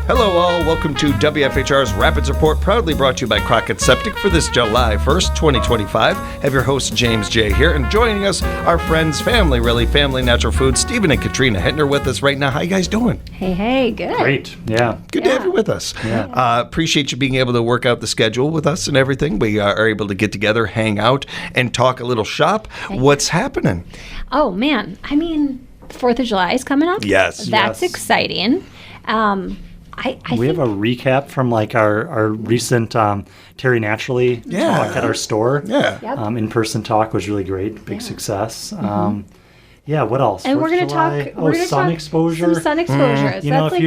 Hello all, welcome to WFHR's Rapids Report, proudly brought to you by Crockett Septic for this July 1st, 2025. Have your host James J. here, and joining us, our friends, family Natural Foods, Stephen and Katrina Hittner with us right now. How you guys doing? Hey, good. Great, yeah. Good to have you with us. Yeah. Appreciate you being able to work out the schedule with us and everything. We are able to get together, hang out, and talk a little shop. What's happening? Oh, man. I mean, 4th of July is coming up. Yes. That's exciting. We have a recap from like our recent Terry Naturally talk at our store. Yeah. Yep. In-person talk was really great. Big success. What else? And we're going to talk. We're going to sun talk exposure. Some sun exposures. You know, That's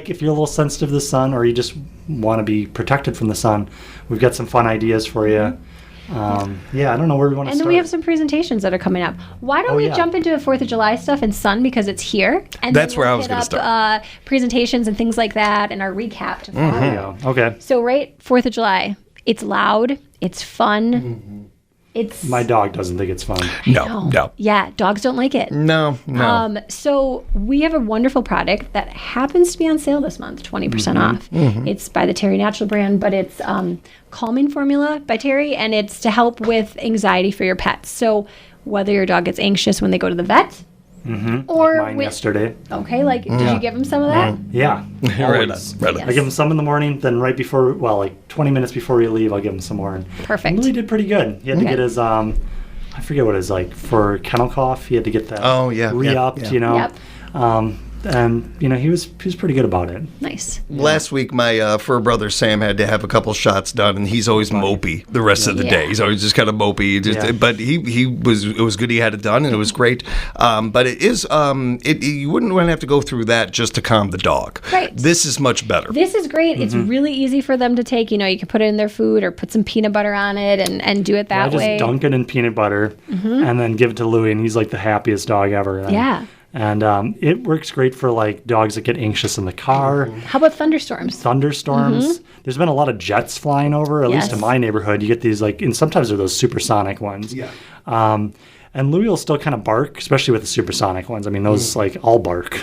if you're a little sensitive to the sun, or you just want to be protected from the sun, we've got some fun ideas for you. I don't know where we want to start. And then we have some presentations that are coming up. Why don't we jump into the 4th of July stuff and sun because it's here? And that's where I was going to start. Presentations and things like that and our recap to follow. Okay. So 4th of July, it's loud, it's fun. It's My dog doesn't think it's fun. No. Yeah, dogs don't like it. No. So we have a wonderful product that happens to be on sale this month, 20% off. It's by the Terry Natural brand, but it's Calming Formula by Terry, and it's to help with anxiety for your pets. So whether your dog gets anxious when they go to the vet, or Mine yesterday. Okay, did you give him some of that? Yeah. Right always. on. Yes. I give him some in the morning, then right before, 20 minutes before we leave, I'll give him some more. And Perfect. He really did pretty good. He had to Okay. get his, I forget what it is, for kennel cough, he had to get that re-upped, Yep. And, he was pretty good about it. Nice. Last week, my fur brother Sam had to have a couple shots done, and he's always mopey the rest of the day. He's always just kind of mopey. But it was good he had it done, and it was great. But it is, you wouldn't want to have to go through that just to calm the dog. Right. This is much better. This is great. It's really easy for them to take. You can put it in their food or put some peanut butter on it and do it that way. I just dunk it in peanut butter and then give it to Louie, and he's like the happiest dog ever. And it works great for dogs that get anxious in the car. How about thunderstorms? There's been a lot of jets flying over, at least in my neighborhood. You get these and sometimes they're those supersonic ones. Yeah. And Louis will still kind of bark, especially with the supersonic ones. I mean, those all bark.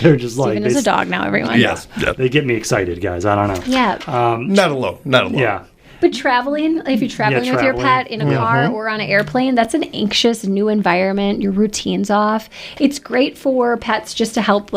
They're just Steven is a dog now, everyone. Yes. They get me excited, guys. I don't know. Yeah. Not alone. Yeah. But traveling, if you're traveling with your pet in a car or on an airplane, that's an anxious new environment. Your routine's off. It's great for pets just to help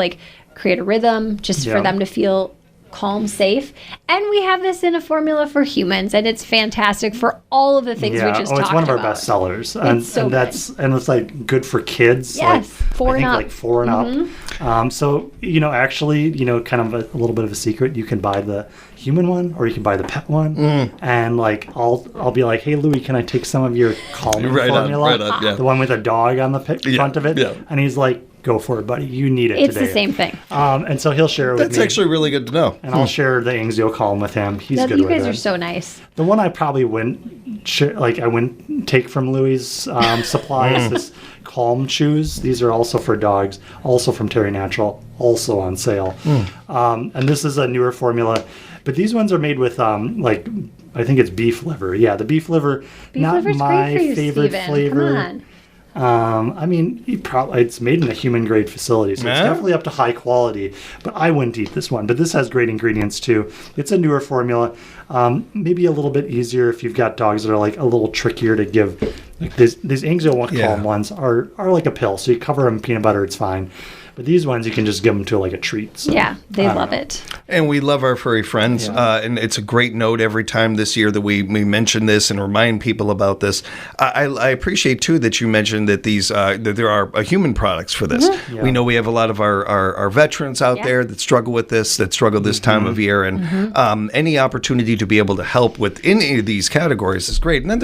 create a rhythm, just for them to feel calm, safe. And we have this in a formula for humans, and it's fantastic for all of the things we just talked about. It's one of our best sellers. And it's good for kids. Yes, 4 and up. 4 and up. So, actually, kind of a little bit of a secret, you can buy the human one or you can buy the pet one. And I'll be like, hey, Louie, can I take some of your calming formula? The one with a dog on the front of it. Yeah. And he's like, go for it, buddy. You need it today. It's the same thing. And so he'll share it with me. That's actually really good to know. And I'll share the Anxio Calm with him. He's good with it. You guys are so nice. The one I probably wouldn't share, I wouldn't take from Louie's supply is this Calm Chews. These are also for dogs, also from Terry Natural, also on sale. And this is a newer formula. But these ones are made with, I think it's beef liver. Yeah, the beef liver. Not my favorite flavor. Come on. It's made in a human grade facility, so it's definitely up to high quality, but I wouldn't eat this one. But this has great ingredients too. It's a newer formula, maybe a little bit easier if you've got dogs that are a little trickier to give. These Anxio Calm ones are like a pill, so you cover them in peanut butter, it's fine. But these ones, you can just give them to a treat. So, yeah, they love it. And we love our furry friends. And it's a great note every time this year that we mention this and remind people about this. I appreciate, too, that you mentioned that that there are human products for this. Yeah. We know we have a lot of our veterans out there that struggle with this, this time of year. And any opportunity to be able to help with any of these categories is great. And then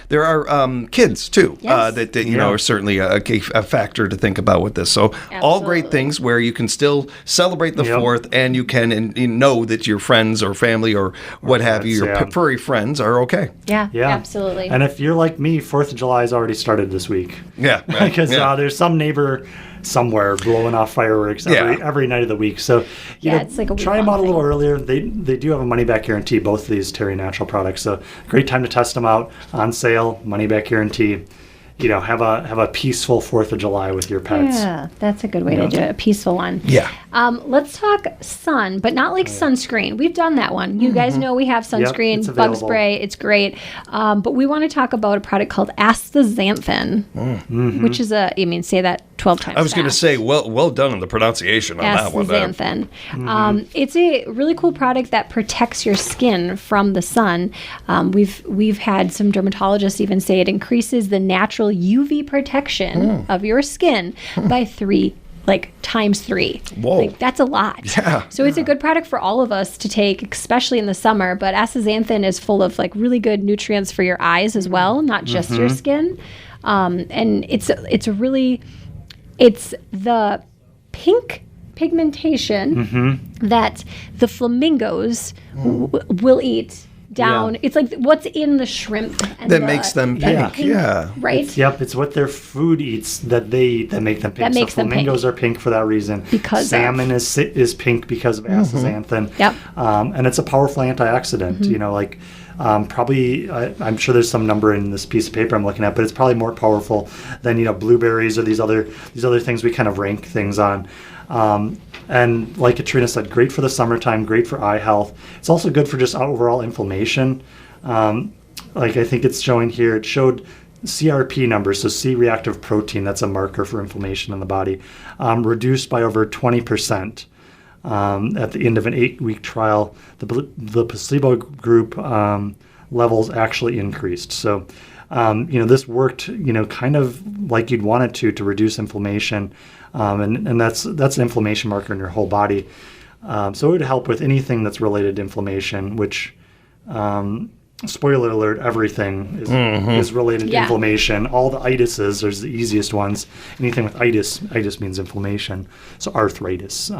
there are kids, too, that are certainly a factor to think about with this. So all great things where you can still celebrate the 4th, and you can know that your friends or family or what have you, your furry friends are okay. Yeah, absolutely. And if you're like me, 4th of July has already started this week. Yeah. Because there's some neighbor somewhere blowing off fireworks every night of the week. So it's like a try them out a little earlier. They do have a money back guarantee, both of these Terry Natural products. So great time to test them out. On sale, money back guarantee. Have a peaceful 4th of July with your pets. Yeah, that's a good way to do it. A peaceful one. Yeah. Let's talk sun, but not like sunscreen. We've done that one. You guys know we have sunscreen, Yep, bug spray. It's great. But we want to talk about a product called astaxanthin, which is say that 12 times I was going to fast. say, well done on the pronunciation on that one. Astaxanthin. It's a really cool product that protects your skin from the sun. We've had some dermatologists even say it increases the natural UV protection of your skin by times 3. Whoa. Like, that's a lot. Yeah. So it's a good product for all of us to take, especially in the summer. But astaxanthin is full of really good nutrients for your eyes as well, not just your skin. And it's the pink pigmentation that the flamingos will eat down. It's like what's in the shrimp and That makes them pink. Yeah. Right? It's what their food eats that they eat that make them pink. That makes them flamingos are pink for that reason. Because salmon is pink because of astaxanthin. Yep. And it's a powerful antioxidant. Probably I'm sure there's some number in this piece of paper I'm looking at, but it's probably more powerful than blueberries or these other things we kind of rank things on. And like Katrina said, great for the summertime, great for eye health. It's also good for just overall inflammation. I think it's showing here, it showed CRP numbers, so C-reactive protein, that's a marker for inflammation in the body, reduced by over 20%. At the end of an 8-week trial, the placebo group levels actually increased. So, this worked, kind of like you'd want it to reduce inflammation. And that's an inflammation marker in your whole body. So it would help with anything that's related to inflammation, which, spoiler alert, everything is related to inflammation. All the itises, there's the easiest ones. Anything with itis means inflammation. So arthritis,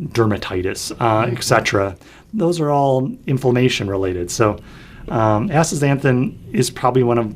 dermatitis, etc. Those are all inflammation related. So astaxanthin is probably one of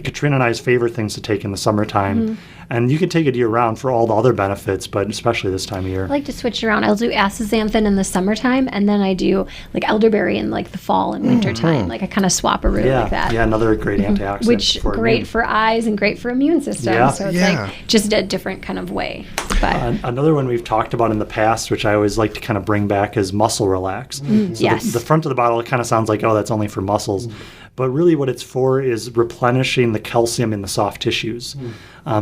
Katrina and I's favorite things to take in the summertime. And you can take it year-round for all the other benefits, but especially this time of year. I like to switch around. I'll do astaxanthin in the summertime, and then I do elderberry in the fall and winter time. I kind of swap a root like that. Yeah, another great antioxidant. Which great for eyes and great for immune system. Yeah. So it's just a different kind of way. But another one we've talked about in the past, which I always like to kind of bring back, is muscle relax. So the front of the bottle, it kind of sounds like, oh, that's only for muscles. But really what it's for is replenishing the calcium in the soft tissues.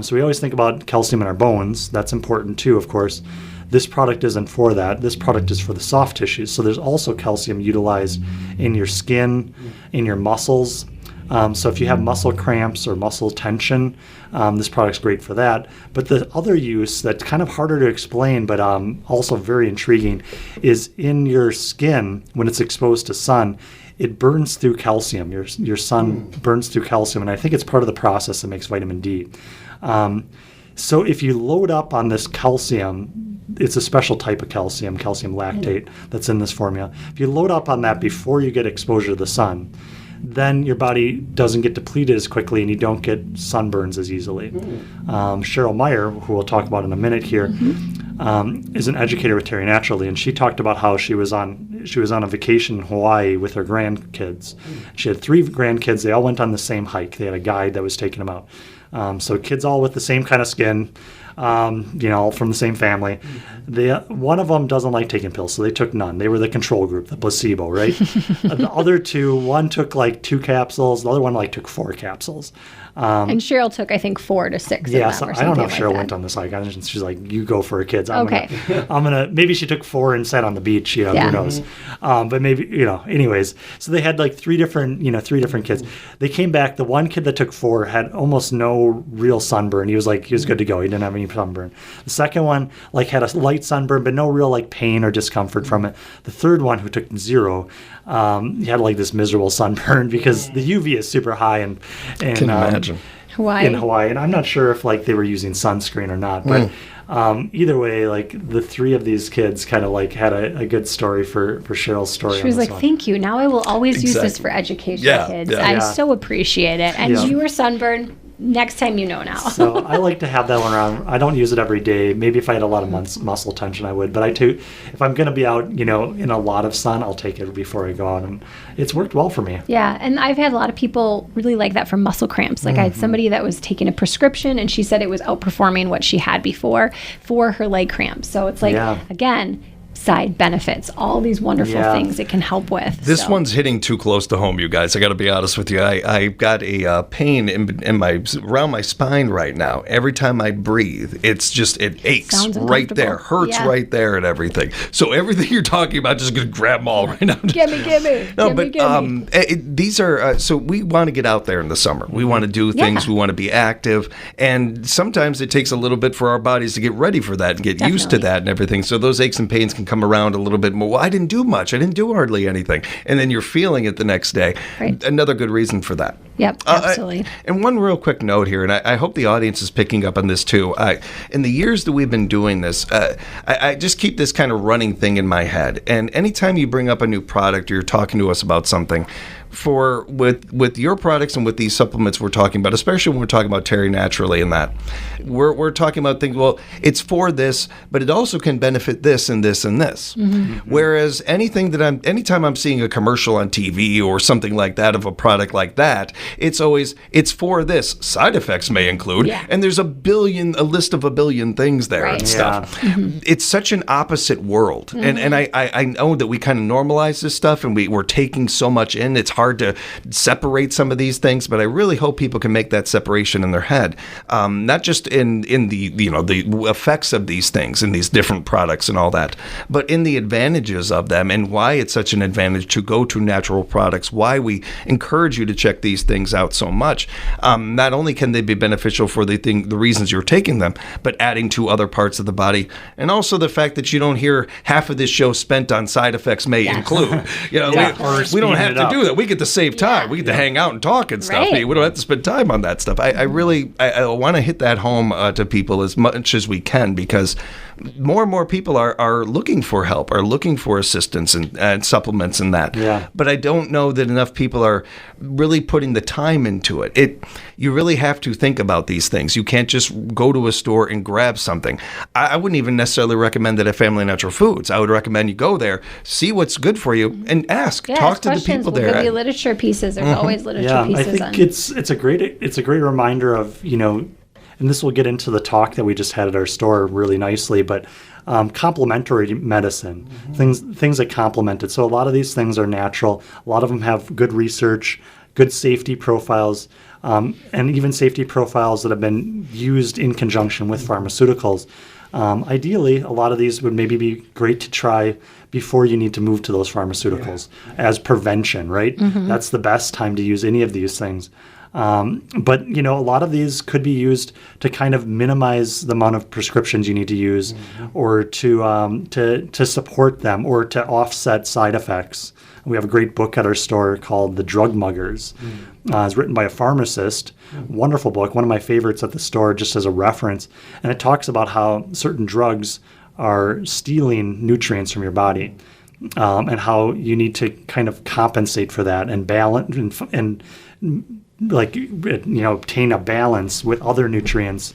So we always think about calcium in our bones. That's important too, of course. This product isn't for that. This product is for the soft tissues. So there's also calcium utilized in your skin, in your muscles. So if you have muscle cramps or muscle tension, this product's great for that. But the other use that's kind of harder to explain, but also very intriguing, is in your skin when it's exposed to sun. It burns through calcium. Your sun burns through calcium, and I think it's part of the process that makes vitamin D. So if you load up on this calcium, it's a special type of calcium lactate that's in this formula. If you load up on that before you get exposure to the sun, then your body doesn't get depleted as quickly and you don't get sunburns as easily. Cheryl Meyer, who we'll talk about in a minute here, is an educator with Terry Naturally, and she talked about how she was on a vacation in Hawaii with her grandkids. She had 3 grandkids. They all went on the same hike. They had a guide that was taking them out. So kids all with the same kind of skin, from the same family. One of them doesn't like taking pills, so they took none. They were the control group, the placebo, right? The other 2, one took 2 capsules, the other one took 4 capsules. And Cheryl took, I think, 4 to 6 Yeah, of them so I don't know if like Cheryl that. went on this hike. She's like, you go for her kids. Okay. Maybe she took 4 and sat on the beach, who knows. But maybe, anyways. So they had 3 different kids. They came back. The one kid that took 4 had almost no real sunburn. He was good to go. He didn't have any sunburn. The second one, had a light sunburn, but no real pain or discomfort from it. The third one, who took 0, he had this miserable sunburn because the UV is super high and Can imagine. in Hawaii, and I'm not sure if they were using sunscreen or not, but either way, the 3 of these kids kind of had a good story for Cheryl's story. She was like, "Thank you. Now I will always use this for education, kids. I so appreciate it." And you were sunburned. next time you know now. So I like to have that one around. I don't use it every day. Maybe if I had a lot of muscle tension, I would. But if I'm going to be out, in a lot of sun, I'll take it before I go out. And it's worked well for me. Yeah. And I've had a lot of people really like that for muscle cramps. Like I had somebody that was taking a prescription and she said it was outperforming what she had before for her leg cramps. So it's like, again, side benefits, all these wonderful things it can help with. This one's hitting too close to home, you guys. I got to be honest with you. I've got a pain around my spine right now. Every time I breathe, it aches right there, hurts right there, and everything. So everything you're talking about, just gonna grab them all right now. Gimme. No, but these are so we want to get out there in the summer. We want to do things. We want to be active, and sometimes it takes a little bit for our bodies to get ready for that and get used to that and everything. So those aches and pains can come around a little bit more. Well, I didn't do much. I didn't do hardly anything. And then you're feeling it the next day. Right. Another good reason for that. Yep, absolutely. And one real quick note here, and I hope the audience is picking up on this too. In the years that we've been doing this, I just keep this kind of running thing in my head. And anytime you bring up a new product or you're talking to us about something, with your products and with these supplements we're talking about, especially when we're talking about Terry Naturally and that, we're talking about things, well, it's for this, but it also can benefit this and this and this. Whereas anytime I'm seeing a commercial on TV or something like that of a product like that, it's for this. Side effects may include, and there's a list of a billion things there and stuff. It's such an opposite world. And I know that we kind of normalize this stuff and we're taking so much in. It's hard to separate some of these things, but I really hope people can make that separation in their head, not just in the the effects of these things in these different products and all that, but in the advantages of them and why it's such an advantage to go to natural products. Why we encourage you to check these things out so much. Not only can they be beneficial for the reasons you're taking them, but adding to other parts of the body, and also the fact that you don't hear half of this show spent on side effects may include. We don't have to do that. We get to save time. We get to hang out and talk and stuff. We don't have to spend time on that stuff. I really want to hit that home to people as much as we can, because more and more people are looking for help, are looking for assistance and supplements and that. But I don't know that enough people are really putting the time into it. You really have to think about these things. You can't just go to a store and grab something. I wouldn't even necessarily recommend that at Family Natural Foods. I would recommend you go there, see what's good for you, and ask. Talk to the people there. We'll give you literature pieces. There's always literature pieces. I think it's a great reminder of, and this will get into the talk that we just had at our store really nicely, but complementary medicine, things that complement it. So a lot of these things are natural. A lot of them have good research, good safety profiles, and even safety profiles that have been used in conjunction with pharmaceuticals. Ideally, a lot of these would maybe be great to try before you need to move to those pharmaceuticals as prevention, right? That's the best time to use any of these things. But a lot of these could be used to kind of minimize the amount of prescriptions you need to use, or to support them, or to offset side effects. We have a great book at our store called The Drug Muggers. It's written by a pharmacist. Wonderful book, one of my favorites at the store, just as a reference. And it talks about how certain drugs are stealing nutrients from your body, and how you need to kind of compensate for that and balance and obtain a balance with other nutrients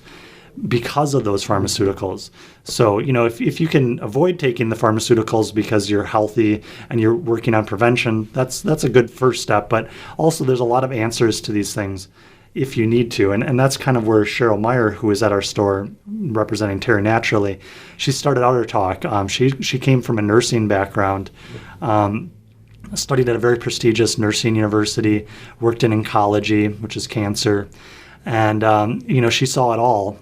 because of those pharmaceuticals. So, if you can avoid taking the pharmaceuticals because you're healthy and you're working on prevention, that's a good first step. But also there's a lot of answers to these things if you need to. And that's kind of where Cheryl Meyer, who is at our store representing Terry Naturally, she started out her talk. She came from a nursing background, studied at a very prestigious nursing university, worked in oncology, which is cancer. And, she saw it all.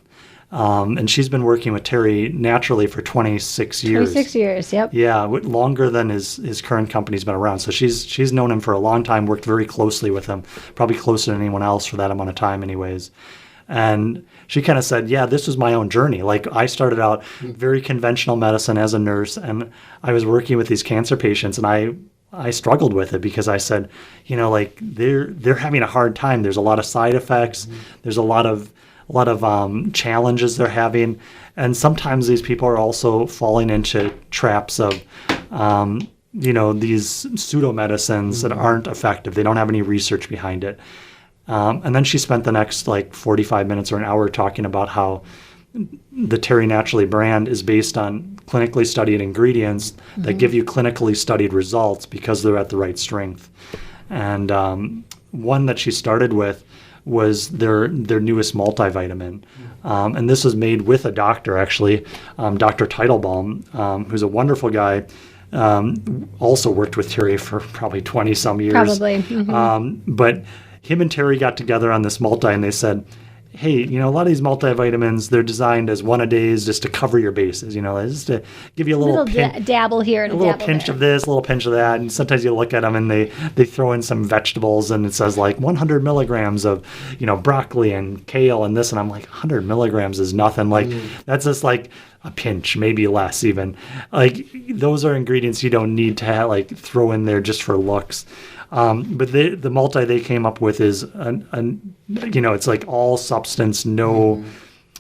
And she's been working with Terry Naturally for 26 years. 26 years, yep. Yeah, longer than his current company's been around. So she's known him for a long time, worked very closely with him, probably closer than anyone else for that amount of time anyways. And she kind of said, this was my own journey. Like, I started out very conventional medicine as a nurse, and I was working with these cancer patients, and I struggled with it because I said, they're having a hard time. There's a lot of side effects. There's a lot of challenges they're having, and sometimes these people are also falling into traps of these pseudo medicines that aren't effective. They don't have any research behind it. And then she spent the next like 45 minutes or an hour talking about how the Terry Naturally brand is based on clinically studied ingredients that give you clinically studied results because they're at the right strength. And one that she started with was their newest multivitamin. And this was made with a doctor, actually, Dr. Teitelbaum, who's a wonderful guy. Also worked with Terry for probably 20 some years. Probably. But him and Terry got together on this multi, and they said, hey, a lot of these multivitamins, they're designed as one-a-days just to cover your bases, just to give you a little dabble here and a little pinch there. of this, a little pinch of that. And sometimes you look at them and they throw in some vegetables and it says like 100 milligrams of, broccoli and kale and this. And I'm like, 100 milligrams is nothing. Like that's just like a pinch, maybe less even. Like those are ingredients you don't need to like throw in there just for looks. But the multi they came up with is, it's like all substance, no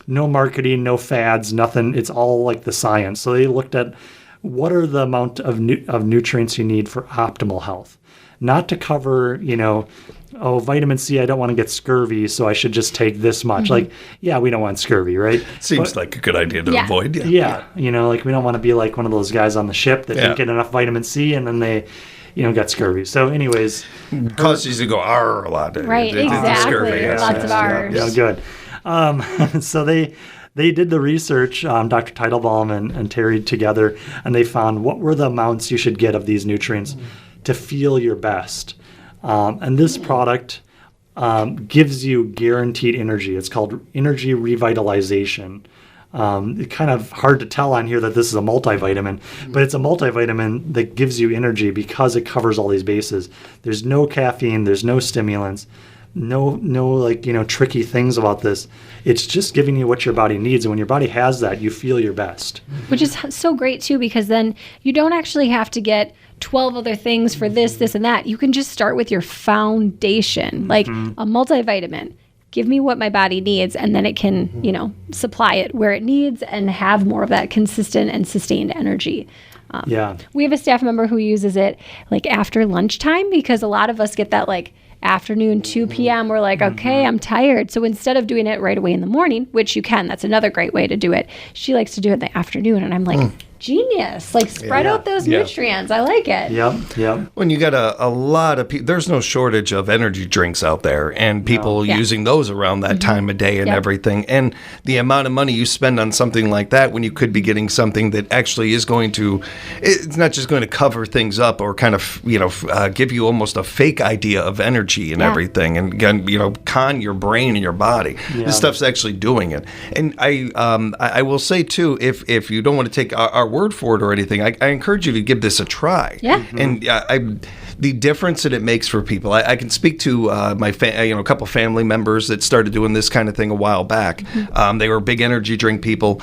marketing, no fads, nothing. It's all like the science. So they looked at what are the amount of nutrients you need for optimal health, not to cover, vitamin C, I don't want to get scurvy, so I should just take this much. Like, yeah, we don't want scurvy, right? Seems like a good idea to avoid. Yeah. Like we don't want to be like one of those guys on the ship that didn't get enough vitamin C and then they got scurvy. So anyways. Causes you to go a lot. Right, exactly. Scurvy, lots of R's. Yeah, good. So they did the research, Dr. Teitelbaum and Terry together, and they found what were the amounts you should get of these nutrients to feel your best. And this product gives you guaranteed energy. It's called energy revitalization. It's kind of hard to tell on here that this is a multivitamin, but it's a multivitamin that gives you energy because it covers all these bases. There's no caffeine, there's no stimulants, no tricky things about this. It's just giving you what your body needs, and when your body has that, you feel your best. Which is so great too, because then you don't actually have to get 12 other things for this, and that. You can just start with your foundation, like a multivitamin. Give me what my body needs, and then it can, supply it where it needs and have more of that consistent and sustained energy. We have a staff member who uses it like after lunchtime, because a lot of us get that like afternoon, 2 p.m. We're like, okay, I'm tired. So instead of doing it right away in the morning, which you can, that's another great way to do it. She likes to do it in the afternoon, and I'm like, genius. Like spread out those nutrients. I like it. Yep. When you got a lot of people, there's no shortage of energy drinks out there and people using those around that time of day and everything. And the amount of money you spend on something like that when you could be getting something that actually is going to, it's not just going to cover things up or kind of, give you almost a fake idea of energy and everything. And again, con your brain and your body. Yeah. This stuff's actually doing it. And I will say too, if you don't want to take our word for it or anything, I encourage you to give this a try. Yeah. And the difference that it makes for people, I can speak to a couple family members that started doing this kind of thing a while back. They were big energy drink people.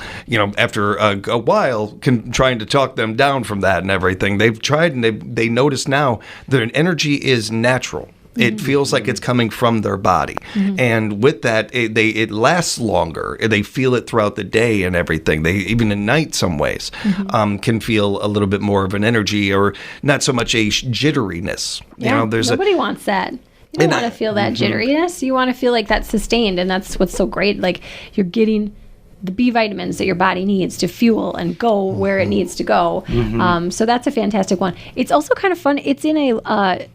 After a while, trying to talk them down from that and everything. They've tried and they notice now that energy is natural. It feels like it's coming from their body. And with that, it lasts longer. They feel it throughout the day and everything. They, even at night, some ways, can feel a little bit more of an energy or not so much a jitteriness. Yeah, nobody wants that. You don't want to feel that jitteriness. You want to feel like that's sustained, and that's what's so great. Like you're getting the B vitamins that your body needs to fuel and go where it needs to go. So that's a fantastic one. It's also kind of fun. It's in a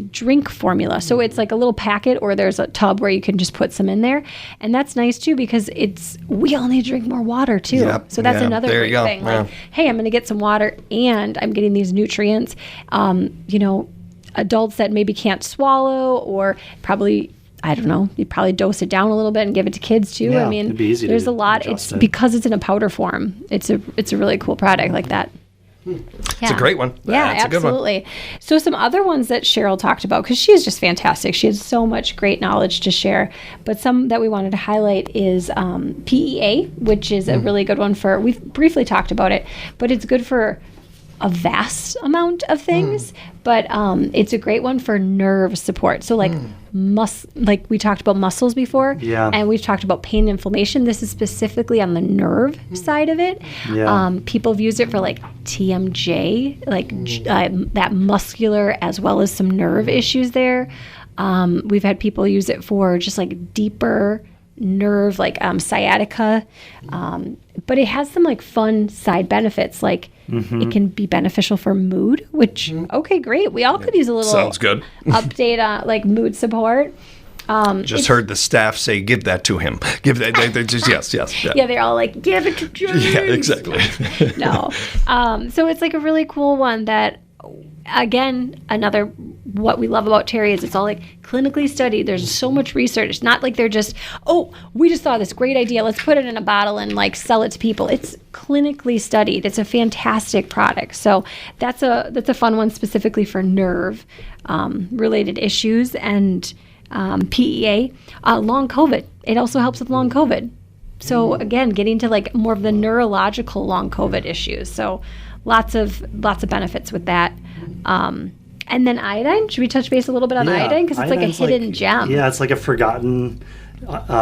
drink formula. So it's like a little packet, or there's a tub where you can just put some in there. And that's nice too, because we all need to drink more water too. Yep. So that's another great thing. Yeah. Like, hey, I'm going to get some water and I'm getting these nutrients. Adults that maybe can't swallow, or probably, I don't know, you probably dose it down a little bit and give it to kids too. Yeah, I mean, it'd be easy there's to a lot. adjust It's because it's in a powder form. It's a really cool product like that. It's a great one. Yeah, That's absolutely. A good one. So some other ones that Cheryl talked about, because she is just fantastic. She has so much great knowledge to share. But some that we wanted to highlight is PEA, which is a really good one we've briefly talked about it, but it's good for a vast amount of things. But it's a great one for nerve support. So like like we talked about muscles before, and we've talked about pain and inflammation. This is specifically on the nerve side of it. People have used it for like TMJ, like that muscular as well as some nerve issues there. We've had people use it for just like deeper nerve, like sciatica. But it has some like fun side benefits, like it can be beneficial for mood, which, okay, great. We all could use a little Sounds good. update on like mood support. Just heard the staff say, "Give that to him." Give that. They just yes. Yeah, they're all like, "Give it to James." Yeah, exactly. No, so it's like a really cool one that, again, another what we love about Terry is it's all like clinically studied. There's so much research. It's not like they're just, oh, we just thought this great idea. Let's put it in a bottle and like sell it to people. It's clinically studied. It's a fantastic product. So that's a fun one specifically for nerve related issues and PEA, long COVID. It also helps with long COVID. So again, getting to like more of the neurological long COVID issues. So lots of benefits with that. And then iodine. Should we touch base a little bit on iodine? Because it's like a hidden gem. Yeah, it's like a forgotten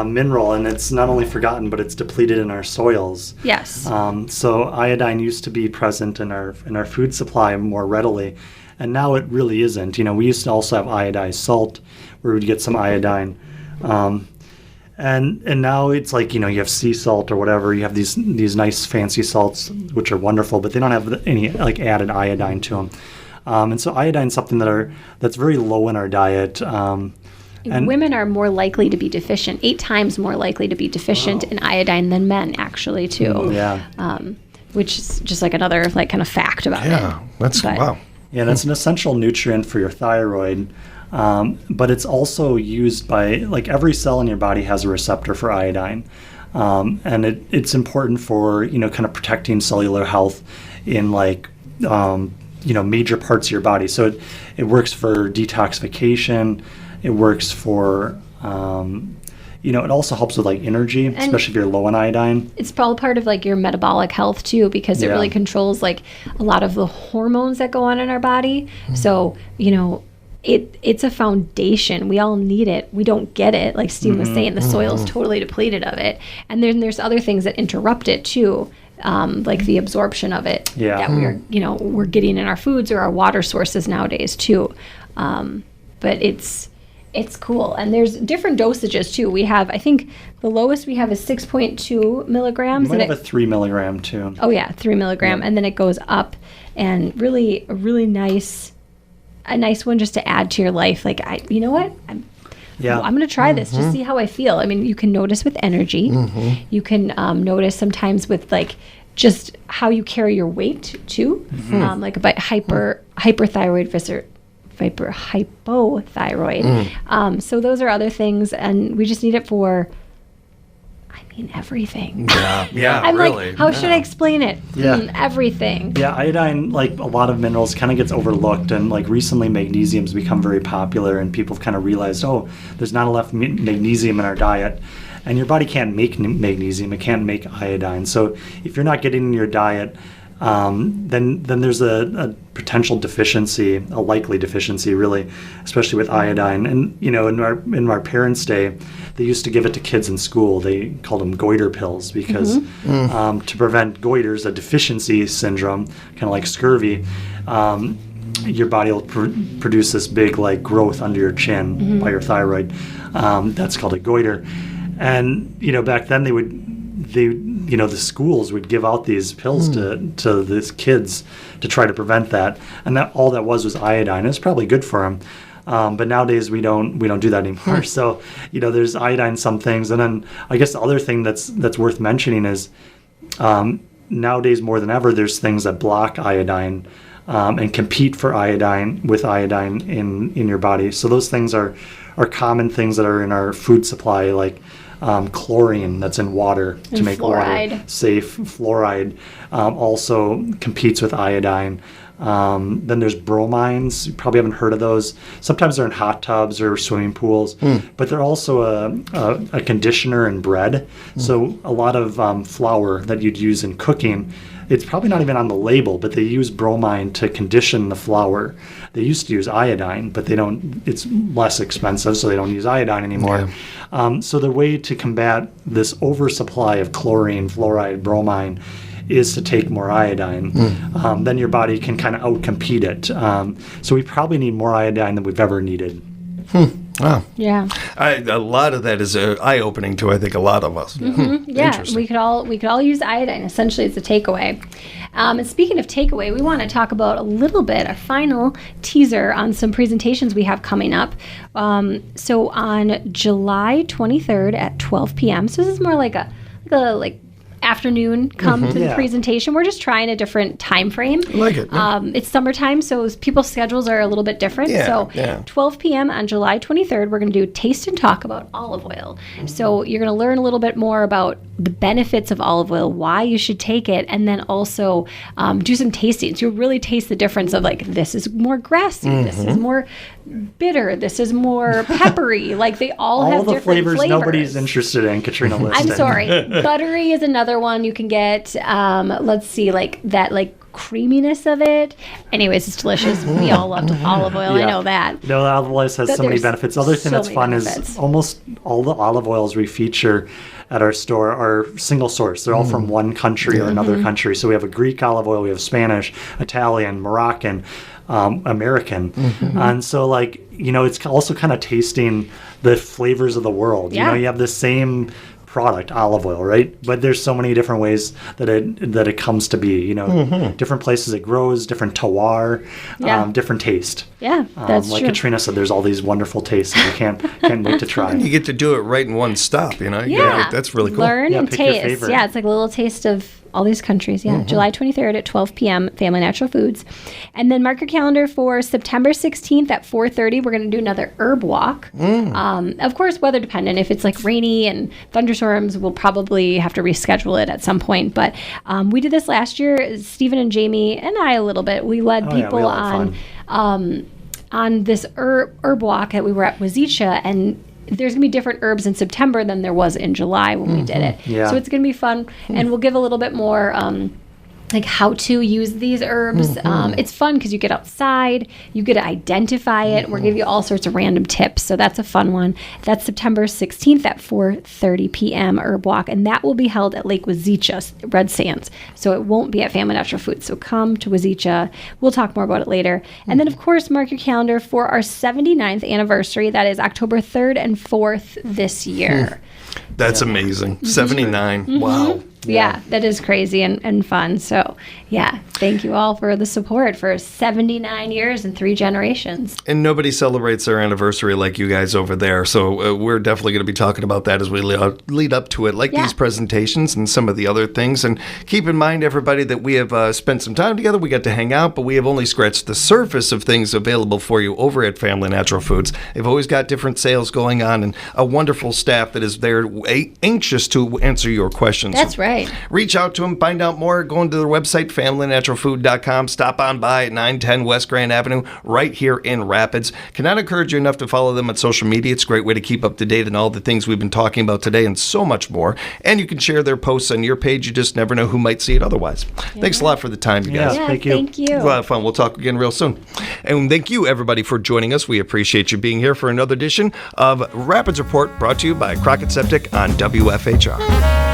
mineral, and it's not only forgotten, but it's depleted in our soils. Yes. So iodine used to be present in our food supply more readily, and now it really isn't. We used to also have iodized salt, where we'd get some iodine. And now it's like, you have sea salt or whatever. You have these nice fancy salts, which are wonderful, but they don't have any like added iodine to them. And so iodine is something that's very low in our diet. And women are more likely to be deficient, 8 times more likely to be deficient in iodine than men, actually, too. Yeah. Which is just like another like kind of fact about it. Yeah, wow. Yeah, that's an essential nutrient for your thyroid. But it's also used by, like, every cell in your body has a receptor for iodine. And it's important for, kind of protecting cellular health in, like, major parts of your body. So it works for detoxification. It works for, it also helps with, like, energy, especially if you're low on iodine. It's all part of, like, your metabolic health, too, because it really controls, like, a lot of the hormones that go on in our body. So, it's a foundation. We all need it. We don't get it. Like Steve was saying, the soil's totally depleted of it. And then there's other things that interrupt it too, like the absorption of it that we're getting in our foods or our water sources nowadays too. But it's cool. And there's different dosages too. We have, I think the lowest we have is 6.2 milligrams. You might have a 3 milligram too. Oh yeah, 3 milligram. And then it goes up, and really, a really nice one just to add to your life. Like, you know what? I'm going to try this, just see how I feel. I mean, you can notice with energy. You can notice sometimes with, like, just how you carry your weight, too. Like about hyperthyroid versus hypothyroid. So those are other things, and we just need it for, everything. Yeah, I'm really. like, how should I explain it? Yeah. Everything. Yeah, iodine, like a lot of minerals, kind of gets overlooked, and like recently magnesium's become very popular, and people have kind of realized, there's not enough magnesium in our diet, and your body can't make magnesium, it can't make iodine. So if you're not getting in your diet, then there's a potential deficiency, a likely deficiency, really, especially with iodine. And in our parents' day, they used to give it to kids in school. They called them goiter pills because to prevent goiters, a deficiency syndrome, kind of like scurvy, your body will produce this big like growth under your chin by your thyroid. That's called a goiter. And back then the schools would give out these pills to these kids to try to prevent that, and all that was iodine. It's probably good for them, but nowadays we don't do that anymore. So there's iodine in some things, and then I guess the other thing that's worth mentioning is nowadays more than ever there's things that block iodine and compete for iodine in your body. So those things are common things that are in our food supply, like chlorine that's in water to make fluoride. Water safe. Fluoride also competes with iodine. Then there's bromines. You probably haven't heard of those. Sometimes they're in hot tubs or swimming pools, but they're also a conditioner in bread. So a lot of flour that you'd use in cooking, it's probably not even on the label, but they use bromine to condition the flour. They used to use iodine, but they don't. It's less expensive, so they don't use iodine anymore. Yeah. So the way to combat this oversupply of chlorine, fluoride, bromine is to take more iodine. Then your body can kind of outcompete it. So we probably need more iodine than we've ever needed. Wow. Yeah. A lot of that is eye-opening to, I think, a lot of us. Yeah, we could all use iodine. Essentially, it's a takeaway. And speaking of takeaway, we want to talk about a little bit, a final teaser on some presentations we have coming up. So on July 23rd at 12 p.m. So this is more like a afternoon come to the presentation. We're just trying a different time frame. I like it. Yeah. It's summertime, so people's schedules are a little bit different. So 12 p.m. on July 23rd, we're going to do taste and talk about olive oil. So you're going to learn a little bit more about the benefits of olive oil, why you should take it, and then also do some tastings. You'll really taste the difference of like, this is more grassy, this is more bitter, this is more peppery. Like they all have the different flavors. Nobody's interested in, Katrina listed. I'm sorry. Buttery is another one you can get. Let's see, like that, like creaminess of it. Anyways, it's delicious. We all love olive oil. I know that. You know, olive oil has so many benefits. The other thing that's fun is almost all the olive oils we feature at our store are single source. They're all from one country or another country. So we have a Greek olive oil, we have Spanish, Italian, Moroccan, American. And so like, you know, it's also kind of tasting the flavors of the world. You know, you have the same product, olive oil, right? But there's so many different ways that it comes to be. You know, different places it grows, different terroir, different taste. Yeah, that's like true. Katrina said, there's all these wonderful tastes, and you can't wait to try. You get to do it right in one stop. You know, that's really cool. Learn and taste. Yeah, it's like a little taste of all these countries. Yeah, July 23rd at 12 p.m. Family Natural Foods, and then mark your calendar for September 16th at 4:30. We're going to do another herb walk. Of course, weather dependent. If it's like rainy and thunderstorms, we'll probably have to reschedule it at some point. But we did this last year. Stephen and Jamie and I a little bit. We led people on this herb walk that we were at Wazicha, and there's going to be different herbs in September than there was in July when we did it. Yeah. So it's going to be fun, and we'll give a little bit more like how to use these herbs. It's fun because you get outside, you get to identify it, and we'll give you all sorts of random tips. So that's a fun one. That's September 16th at 4:30 p.m. herb walk, and that will be held at Lake Wazicha, Red Sands. So it won't be at Family Natural Foods. So come to Wazicha. We'll talk more about it later. And then, of course, mark your calendar for our 79th anniversary. That is October 3rd and 4th this year. That's amazing. 79. Wow. Yeah, that is crazy and fun. So, yeah, thank you all for the support for 79 years and 3 generations. And nobody celebrates their anniversary like you guys over there. So we're definitely going to be talking about that as we lead up to it, like these presentations and some of the other things. And keep in mind, everybody, that we have spent some time together. We got to hang out, but we have only scratched the surface of things available for you over at Family Natural Foods. They've always got different sales going on and a wonderful staff that is there anxious to answer your questions. That's right. Reach out to them, find out more, go into their website, familynaturalfood.com. Stop on by at 910 West Grand Avenue, right here in Rapids. Cannot encourage you enough to follow them on social media. It's a great way to keep up to date on all the things we've been talking about today and so much more. And you can share their posts on your page. You just never know who might see it otherwise. Yeah. Thanks a lot for the time, you guys. Yeah, thank you. It was a lot of fun. We'll talk again real soon. And thank you, everybody, for joining us. We appreciate you being here for another edition of Rapids Report, brought to you by Crockett Septic on WFHR.